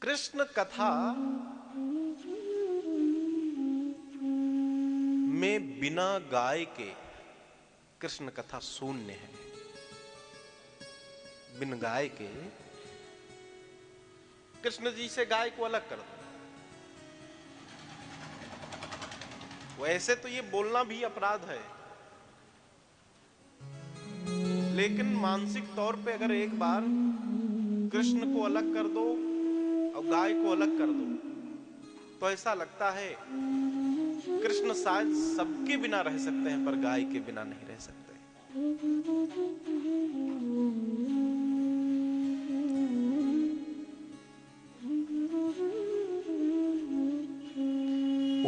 कृष्ण कथा में बिना गाय के कृष्ण कथा शून्य है। बिन गाय के कृष्ण जी से गाय को अलग कर दो। वैसे तो ये बोलना भी अपराध है, लेकिन मानसिक तौर पे अगर एक बार कृष्ण को अलग कर दो और गाय को अलग कर दो तो ऐसा लगता है कृष्ण शायद सबके बिना रह सकते हैं पर गाय के बिना नहीं रह सकते।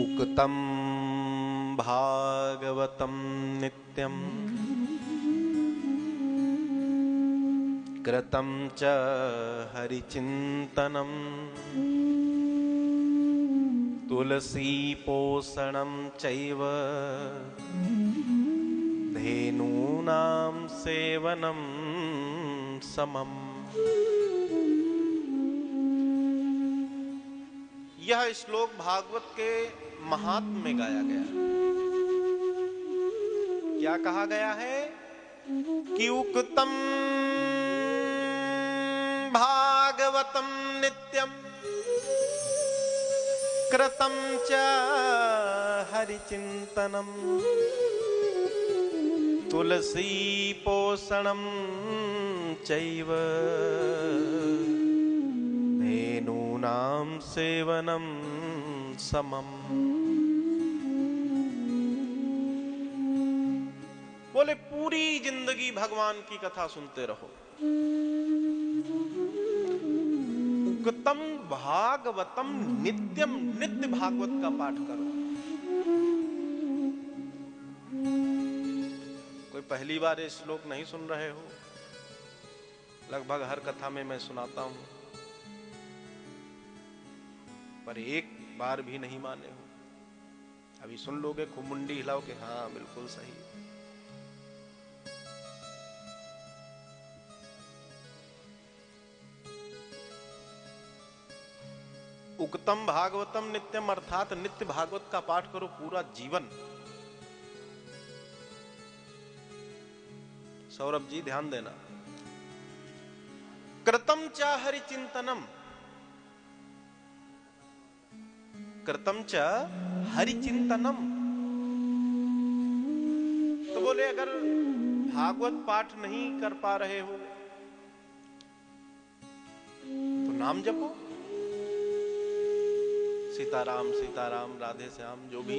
उक्तम भागवतम नित्यम कृतं च हरिचिंतनम तुलसी पोषणं चैव धेनूनां सेवनं समम्। यह श्लोक भागवत के महात्म्य में गाया गया है। क्या कहा गया है कि उक्तम भागवतम नित्यम कृतं च हरिचिंतनम तुलसी पोषणं चैव धेनूनां सेवनं समम्। बोले पूरी जिंदगी भगवान की कथा सुनते रहो। उक्तम भागवतम नित्यम, नित्य भागवत का पाठ करो। कोई पहली बार ये श्लोक नहीं सुन रहे हो, लगभग हर कथा में मैं सुनाता हूं, पर एक बार भी नहीं माने हो। अभी सुन लोगे खूब मुंडी हिलाओ कि हाँ बिल्कुल सही। उक्तम भागवतम नित्यम अर्थात नित्य भागवत का पाठ करो पूरा जीवन। सौरभ जी ध्यान देना। कृतम च हरिचिंतनम, कृतम च हरिचिंतनम। तो बोले अगर भागवत पाठ नहीं कर पा रहे हो तो नाम जपो। सीताराम सीताराम, राधे श्याम, जो भी।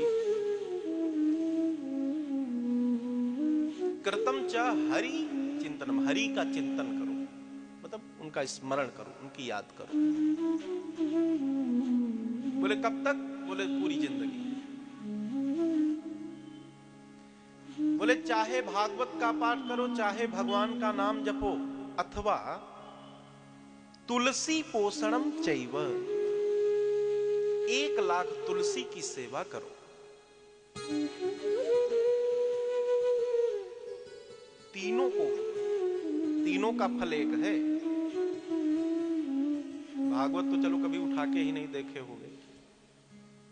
कृतम च हरि चिंतनम, हरि का चिंतन करो, मतलब उनका स्मरण करो, उनकी याद करो। बोले कब तक? बोले पूरी जिंदगी। बोले चाहे भागवत का पाठ करो, चाहे भगवान का नाम जपो, अथवा तुलसी पोषणम चैव, 1,00,000 तुलसी की सेवा करो। तीनों का फल एक है। भागवत तो चलो कभी उठा के ही नहीं देखे होंगे,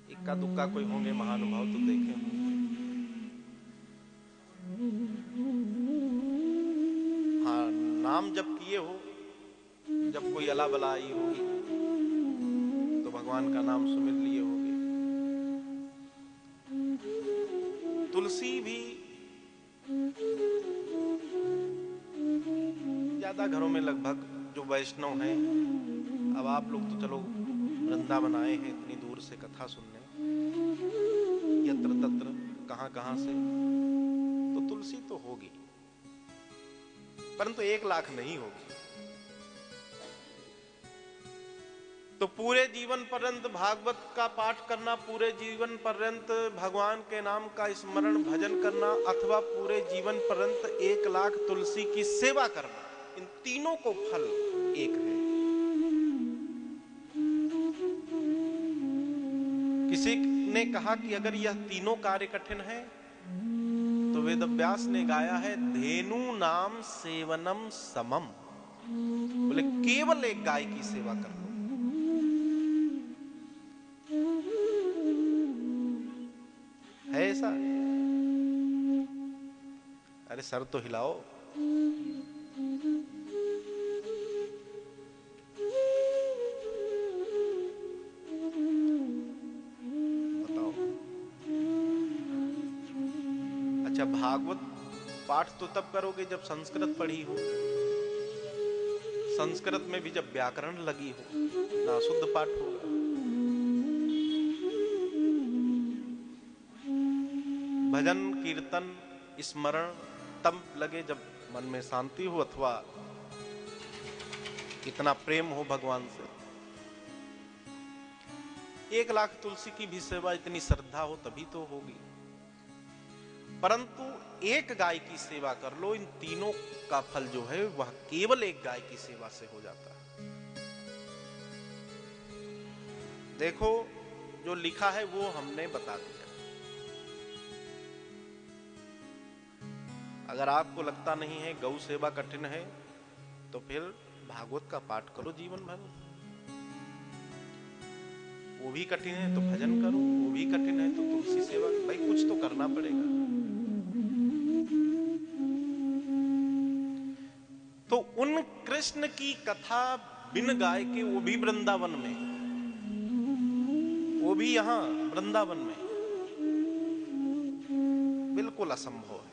इक्का दुक्का कोई होंगे महानुभाव तो देखे होंगे। हाँ, नाम जब किए हो, जब कोई अला बला आई होगी तो भगवान का नाम सुमिर लिए होगे। तुलसी भी ज्यादा घरों में लगभग जो वैष्णव हैं, अब आप लोग तो चलो वृंदावन आए हैं इतनी दूर से कथा सुनने, यत्र तत्र कहां से, तो तुलसी तो होगी, परंतु 1,00,000 नहीं होगी। तो पूरे जीवन पर्यंत भागवत का पाठ करना, पूरे जीवन पर्यंत भगवान के नाम का स्मरण भजन करना, अथवा पूरे जीवन पर्यंत 1,00,000 तुलसी की सेवा करना, इन तीनों को फल एक है। किसी ने कहा कि अगर यह तीनों कार्य कठिन है तो वेद व्यास ने गाया है धेनु नाम सेवनम समम। बोले केवल एक गाय की सेवा कर लो, सर तो हिलाओ। बताओ। अच्छा, भागवत पाठ तो तब करोगे जब संस्कृत पढ़ी हो, संस्कृत में भी जब व्याकरण लगी हो, ना शुद्ध पाठ होगा। भजन कीर्तन स्मरण तब लगे जब मन में शांति हो अथवा इतना प्रेम हो भगवान से। 1,00,000 तुलसी की भी सेवा इतनी श्रद्धा हो तभी तो होगी। परंतु एक गाय की सेवा कर लो, इन तीनों का फल जो है वह केवल एक गाय की सेवा से हो जाता है। देखो, जो लिखा है वो हमने बता दिया। अगर आपको लगता नहीं है गौ सेवा कठिन है तो फिर भागवत का पाठ करो जीवन भर। वो भी कठिन है तो भजन करो, वो भी कठिन है तो तुलसी सेवा। भाई कुछ तो करना पड़ेगा। तो उन कृष्ण की कथा बिन गाय के, वो भी वृंदावन में, वो भी यहां वृंदावन में, बिल्कुल असंभव है।